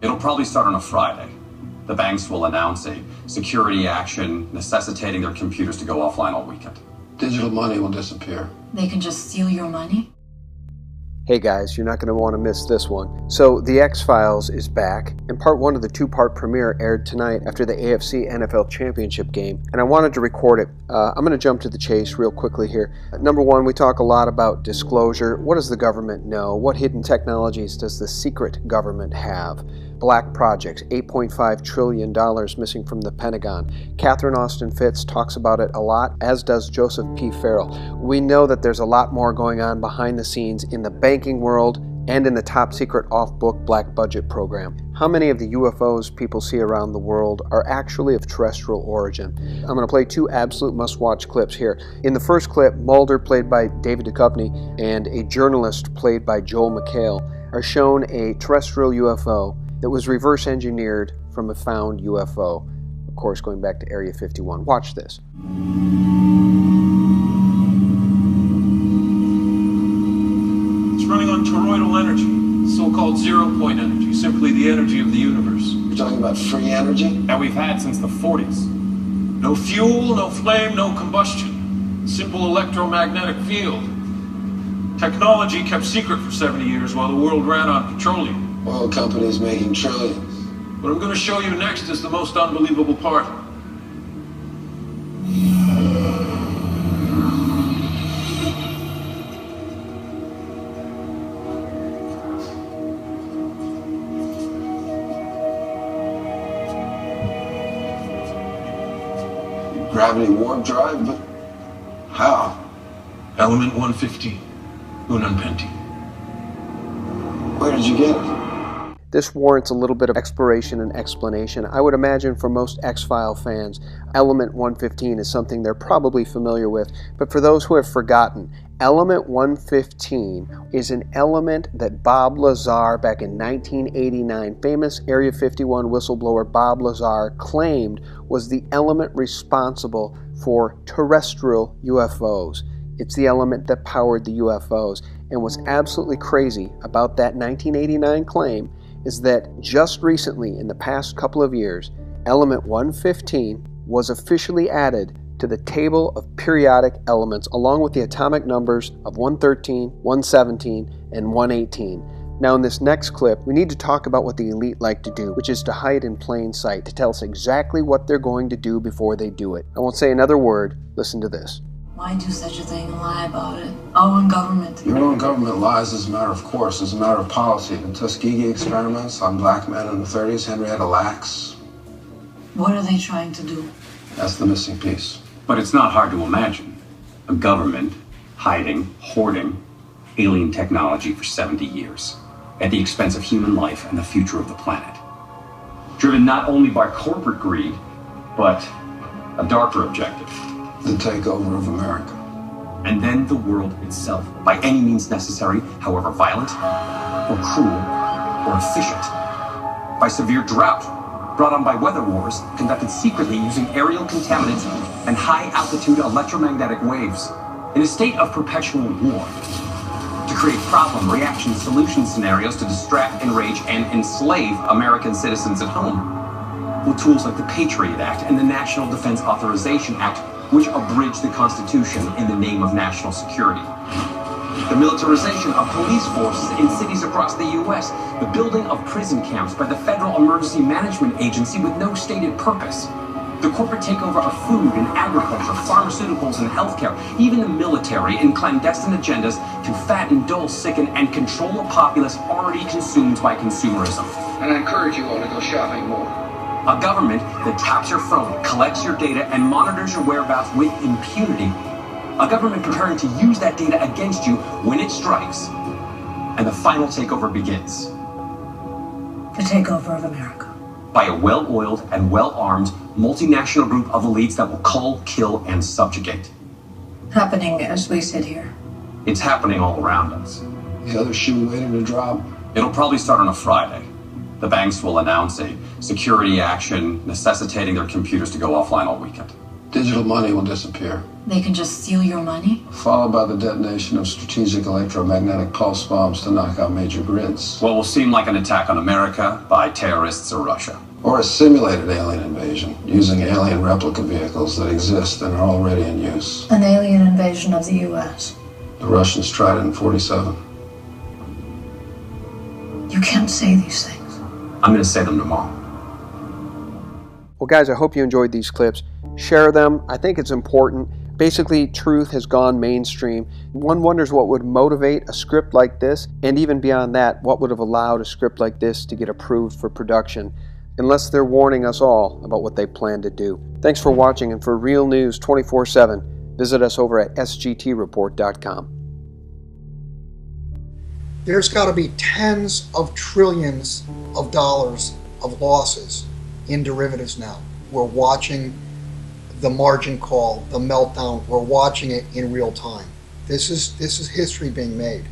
It'll probably start on a Friday. The banks will announce a security action necessitating their computers to go offline all weekend. Digital money will disappear. They can just steal your money? Hey guys, you're not going to want to miss this one. So, The X-Files is back, and part one of the two-part premiere aired tonight after the AFC NFL Championship game, and I wanted to record it. I'm going to jump to the chase real quickly here. Number one, we talk a lot about disclosure. What does the government know? What hidden technologies does the secret government have? Black projects, $8.5 trillion missing from the Pentagon. Catherine Austin Fitts talks about it a lot, as does Joseph P. Farrell. We know that there's a lot more going on behind the scenes in the banking world and in the top secret off-book black budget program. How many of the UFOs people see around the world are actually of terrestrial origin? I'm going to play two absolute must-watch clips here. In the first clip, Mulder, played by David Duchovny, and a journalist played by Joel McHale are shown a terrestrial UFO that was reverse engineered from a found UFO. Of course, going back to Area 51. Watch this. It's running on toroidal energy, so-called zero-point energy, simply the energy of the universe. You're talking about free energy? That we've had since the 40s. No fuel, no flame, no combustion. Simple electromagnetic field. Technology kept secret for 70 years while the world ran on petroleum. Oil companies making trillions. What I'm going to show you next is the most unbelievable part. Gravity warp drive, but how? Element 115, Ununpenti. Where did you get it? This warrants a little bit of exploration and explanation. I would imagine for most X-File fans, Element 115 is something they're probably familiar with, but for those who have forgotten, Element 115 is an element that Bob Lazar, back in 1989, famous Area 51 whistleblower Bob Lazar, claimed was the element responsible for terrestrial UFOs. It's the element that powered the UFOs. And what's absolutely crazy about that 1989 claim is that just recently, in the past couple of years, Element 115 was officially added to the table of periodic elements along with the atomic numbers of 113, 117, and 118. Now in this next clip, we need to talk about what the elite like to do, which is to hide in plain sight, to tell us exactly what they're going to do before they do it. I won't say another word. Listen to this. Why do such a thing and lie about it? Our own government. Your own government lies as a matter of course, as a matter of policy. The Tuskegee experiments on black men in the 30s, Henrietta Lacks. What are they trying to do? That's the missing piece. But it's not hard to imagine. A government hiding, hoarding alien technology for 70 years at the expense of human life and the future of the planet. Driven not only by corporate greed, but a darker objective. The takeover of America. And then the world itself, by any means necessary, however violent, or cruel, or efficient. By severe drought, brought on by weather wars, conducted secretly using aerial contaminants and high-altitude electromagnetic waves, in a state of perpetual war, to create problem, reaction, solution scenarios to distract, enrage, and enslave American citizens at home, with tools like the Patriot Act and the National Defense Authorization Act, which abridge the Constitution in the name of national security. The militarization of police forces in cities across the U.S., the building of prison camps by the Federal Emergency Management Agency with no stated purpose, the corporate takeover of food and agriculture, pharmaceuticals and healthcare, even the military in clandestine agendas to fatten, dull, sicken, and control a populace already consumed by consumerism. And I encourage you all to go shopping more. A government that taps your phone, collects your data, and monitors your whereabouts with impunity. A government preparing to use that data against you when it strikes. And the final takeover begins. The takeover of America. By a well-oiled and well-armed multinational group of elites that will cull, kill, and subjugate. Happening as we sit here. It's happening all around us. The other shoe waiting to drop. It'll probably start on a Friday. The banks will announce a security action necessitating their computers to go offline all weekend. Digital money will disappear. They can just steal your money? Followed by the detonation of strategic electromagnetic pulse bombs to knock out major grids. What will seem like an attack on America by terrorists or Russia. Or a simulated alien invasion, using alien replica vehicles that exist and are already in use. An alien invasion of the U.S. The Russians tried it in '47. You can't say these things. I'm going to say them tomorrow. Well, guys, I hope you enjoyed these clips. Share them. I think it's important. Basically, truth has gone mainstream. One wonders what would motivate a script like this, and even beyond that, what would have allowed a script like this to get approved for production, unless they're warning us all about what they plan to do. Thanks for watching, and for real news 24/7, visit us over at sgtreport.com. There's got to be tens of trillions of dollars of losses in derivatives now. We're watching the margin call, the meltdown. We're watching it in real time. This is history being made.